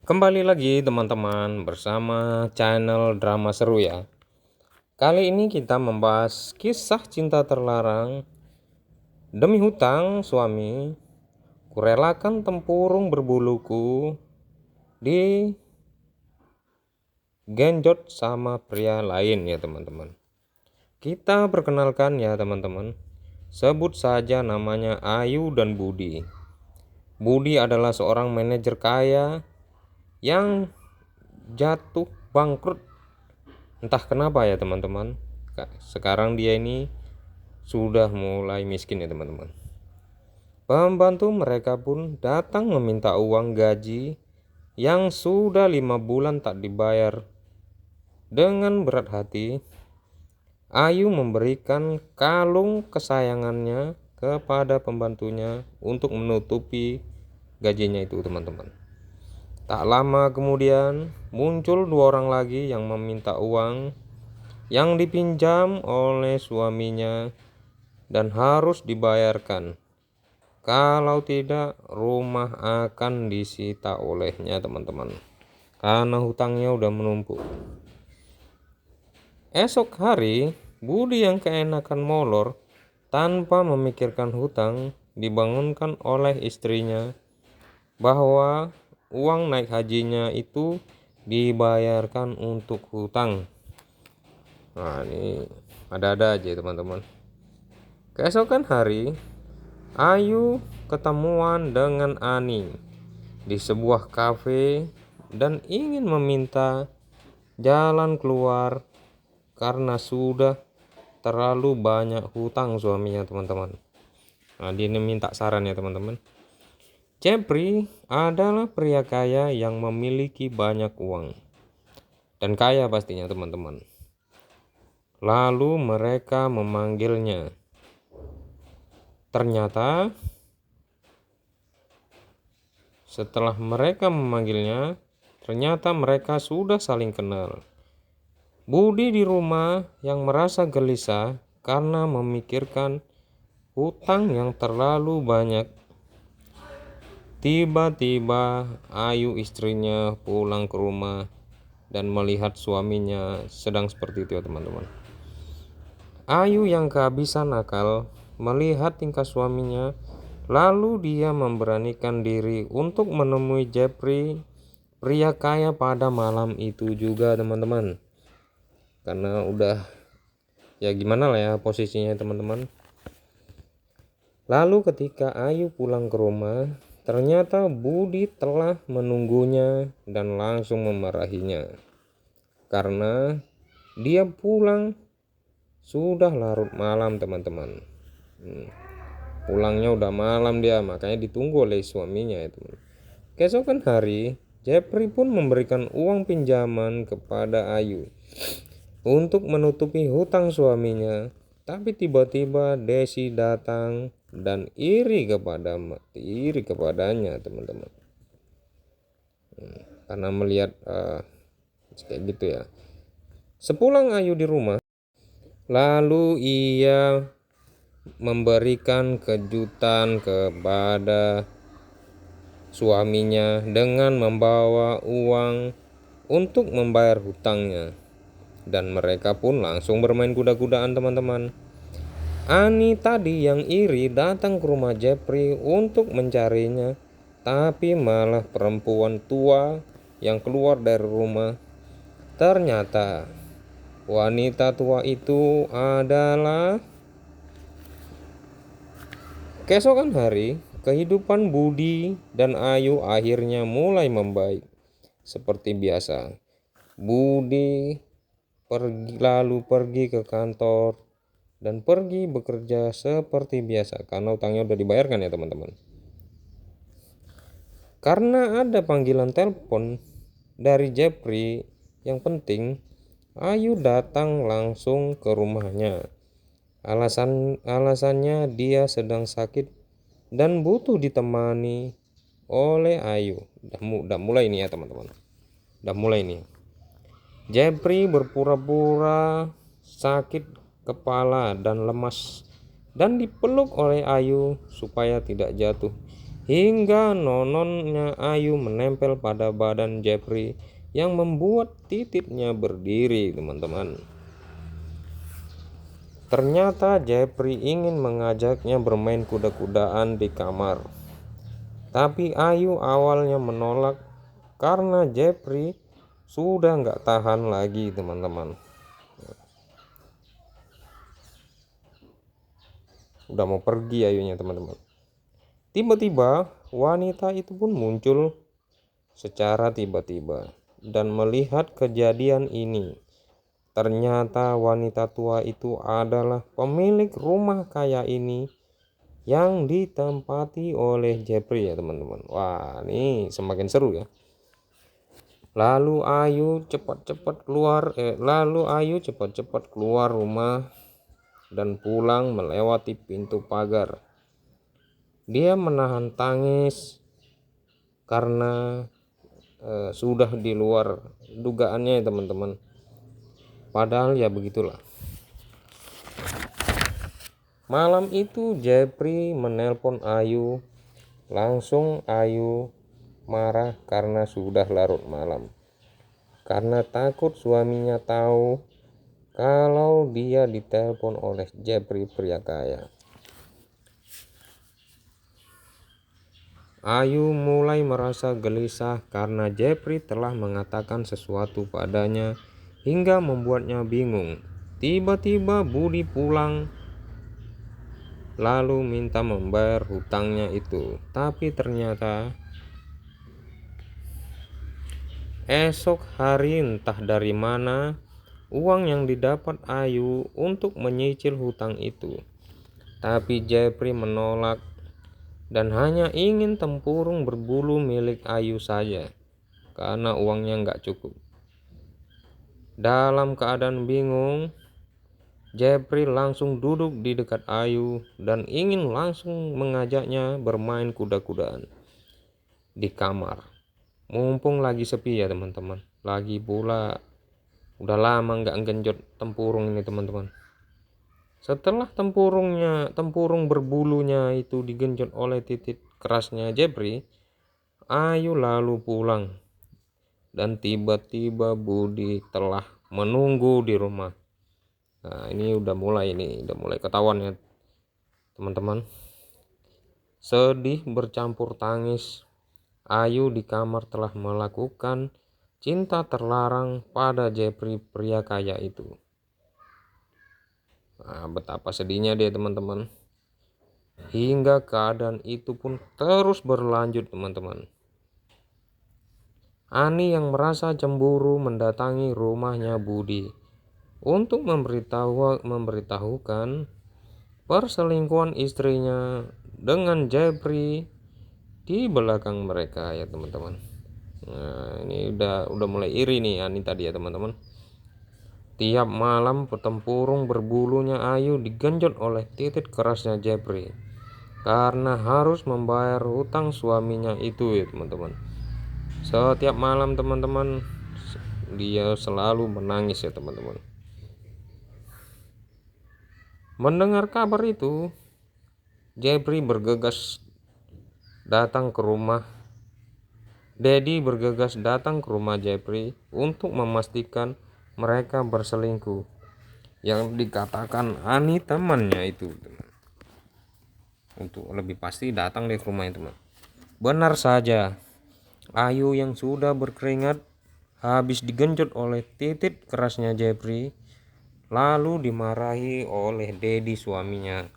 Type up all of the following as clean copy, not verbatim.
Kembali lagi teman-teman bersama channel Drama Seru ya. Kali ini kita membahas kisah cinta terlarang. Demi hutang suami, kurelakan tempurung berbuluku di genjot sama pria lain ya teman-teman. Kita perkenalkan ya teman-teman. Sebut saja namanya Ayu dan Budi. Budi adalah seorang manajer kaya yang jatuh bangkrut. Entah kenapa ya teman-teman. Sekarang dia ini sudah mulai miskin ya teman-teman. Pembantu mereka pun datang meminta uang gaji yang sudah 5 bulan tak dibayar. Dengan berat hati, Ayu memberikan kalung kesayangannya kepada pembantunya untuk menutupi gajinya itu teman-teman. Tak lama kemudian muncul 2 orang lagi yang meminta uang yang dipinjam oleh suaminya dan harus dibayarkan. Kalau tidak, rumah akan disita olehnya teman-teman, karena hutangnya udah menumpuk. Esok hari, Budi yang keenakan molor tanpa memikirkan hutang dibangunkan oleh istrinya bahwa uang naik hajinya itu dibayarkan untuk hutang. Nah, ini ada-ada aja teman-teman. Keesokan hari, Ayu ketemuan dengan Ani di sebuah kafe dan ingin meminta jalan keluar karena sudah terlalu banyak hutang suaminya teman-teman. Nah, dia ini minta saran ya teman-teman. Jeffrey adalah pria kaya yang memiliki banyak uang dan kaya pastinya teman-teman. Lalu mereka memanggilnya. Ternyata setelah mereka memanggilnya, ternyata mereka sudah saling kenal. Budi di rumah yang merasa gelisah karena memikirkan hutang yang terlalu banyak. Tiba-tiba Ayu istrinya pulang ke rumah dan melihat suaminya sedang seperti itu ya teman-teman. Ayu yang kehabisan akal melihat tingkah suaminya, lalu dia memberanikan diri untuk menemui Jeffrey, pria kaya pada malam itu juga teman-teman. Karena udah ya gimana lah ya posisinya teman-teman. Lalu ketika Ayu pulang ke rumah, ternyata Budi telah menunggunya dan langsung memarahinya. Karena dia pulang sudah larut malam teman-teman. Pulangnya udah malam dia, makanya ditunggu oleh suaminya itu. Keesokan hari, Jeffrey pun memberikan uang pinjaman kepada Ayu untuk menutupi hutang suaminya. Tapi tiba-tiba Desi datang dan iri kepadanya teman-teman. Karena melihat kayak gitu ya. Sepulang Ayu di rumah, lalu ia memberikan kejutan kepada suaminya dengan membawa uang untuk membayar hutangnya. Dan mereka pun langsung bermain kuda-kudaan teman-teman. Ani tadi yang iri datang ke rumah Jeffrey untuk mencarinya, tapi malah perempuan tua yang keluar dari rumah. Ternyata wanita tua itu adalah. Keesokan hari, kehidupan Budi dan Ayu akhirnya mulai membaik. Seperti biasa, Budi pergi ke kantor dan pergi bekerja seperti biasa karena utangnya udah dibayarkan ya teman-teman. Karena ada panggilan telepon dari Jeffrey yang penting, Ayu datang langsung ke rumahnya. Alasannya dia sedang sakit dan butuh ditemani oleh Ayu. Udah mulai nih ya teman-teman. Udah mulai nih. Jeffrey berpura-pura sakit kepala dan lemas dan dipeluk oleh Ayu supaya tidak jatuh. hingga nononnya Ayu menempel pada badan Jeffrey yang membuat titiknya berdiri, teman-teman. Ternyata Jeffrey ingin mengajaknya bermain kuda-kudaan di kamar. Tapi Ayu awalnya menolak karena Jeffrey sudah nggak tahan lagi, teman-teman. Udah mau pergi Ayunya, teman-teman. Tiba-tiba wanita itu pun muncul secara tiba-tiba dan melihat kejadian ini. Ternyata wanita tua itu adalah pemilik rumah kaya ini yang ditempati oleh Jeffrey ya, teman-teman. Wah, ini semakin seru ya. Lalu Ayu cepat-cepat keluar rumah dan pulang melewati pintu pagar. Dia menahan tangis karena sudah di luar dugaannya ya, teman-teman. Padahal ya begitulah. Malam itu Jeffrey menelpon Ayu. Langsung Ayu marah karena sudah larut malam. Karena takut suaminya tahu kalau dia ditelepon oleh Jeffrey pria kaya. Ayu mulai merasa gelisah karena Jeffrey telah mengatakan sesuatu padanya hingga membuatnya bingung. Tiba-tiba Budi pulang lalu minta membayar hutangnya itu. Tapi ternyata esok hari entah dari mana uang yang didapat Ayu untuk menyicil hutang itu. Tapi Jeffrey menolak dan hanya ingin tempurung berbulu milik Ayu saja karena uangnya nggak cukup. Dalam keadaan bingung, Jeffrey langsung duduk di dekat Ayu dan ingin langsung mengajaknya bermain kuda-kudaan di kamar. Mumpung lagi sepi ya, teman-teman. Lagi pula udah lama nggak genjot tempurung ini, teman-teman. Setelah tempurung berbulunya itu digenjot oleh titik kerasnya Jeffrey, Ayu lalu pulang. Dan tiba-tiba Budi telah menunggu di rumah. Nah, ini udah mulai ketahuan ya, teman-teman. Sedih bercampur tangis, Ayu di kamar telah melakukan cinta terlarang pada Jeffrey pria kaya itu. Nah, betapa sedihnya dia, teman-teman. Hingga keadaan itu pun terus berlanjut, teman-teman. Ani yang merasa cemburu mendatangi rumahnya Budi untuk memberitahukan perselingkuhan istrinya dengan Jeffrey di belakang mereka ya, teman-teman. Nah, ini udah mulai iri nih Ani tadi ya, teman-teman. Tiap malam petempurung berbulunya Ayu digenjot oleh titik kerasnya Jeffrey karena harus membayar hutang suaminya itu ya, teman-teman. Setiap malam, teman-teman, dia selalu menangis ya, teman-teman. Mendengar kabar itu, Jeffrey bergegas datang ke rumah. Dedi bergegas datang ke rumah Jeffrey untuk memastikan mereka berselingkuh. Yang dikatakan Ani temannya itu, teman. Untuk lebih pasti datang deh ke rumah itu, teman. Benar saja, Ayu yang sudah berkeringat habis digenjot oleh titik kerasnya Jeffrey lalu dimarahi oleh Dedi suaminya.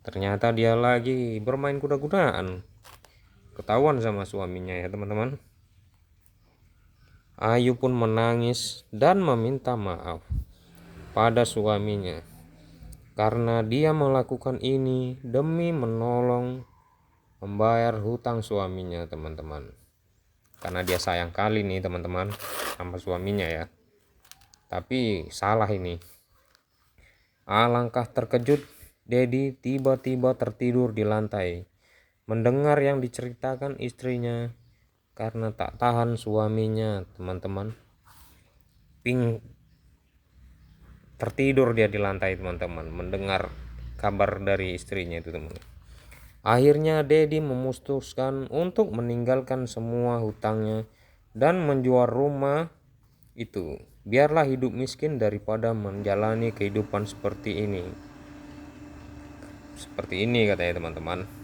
Ternyata dia lagi bermain kuda-kudaan. Ketahuan sama suaminya ya, teman-teman. Ayu pun menangis dan meminta maaf pada suaminya karena dia melakukan ini demi menolong membayar hutang suaminya, teman-teman. Karena dia sayang kali nih, teman-teman, sama suaminya ya. Tapi salah ini. Alangkah terkejut Dedi tiba-tiba tertidur di lantai mendengar yang diceritakan istrinya. Karena tak tahan suaminya, teman-teman, tertidur dia di lantai, teman-teman, mendengar kabar dari istrinya itu, teman. Akhirnya Dedi memutuskan untuk meninggalkan semua hutangnya dan menjual rumah itu. Biarlah hidup miskin daripada menjalani kehidupan seperti ini. Seperti ini katanya teman-teman.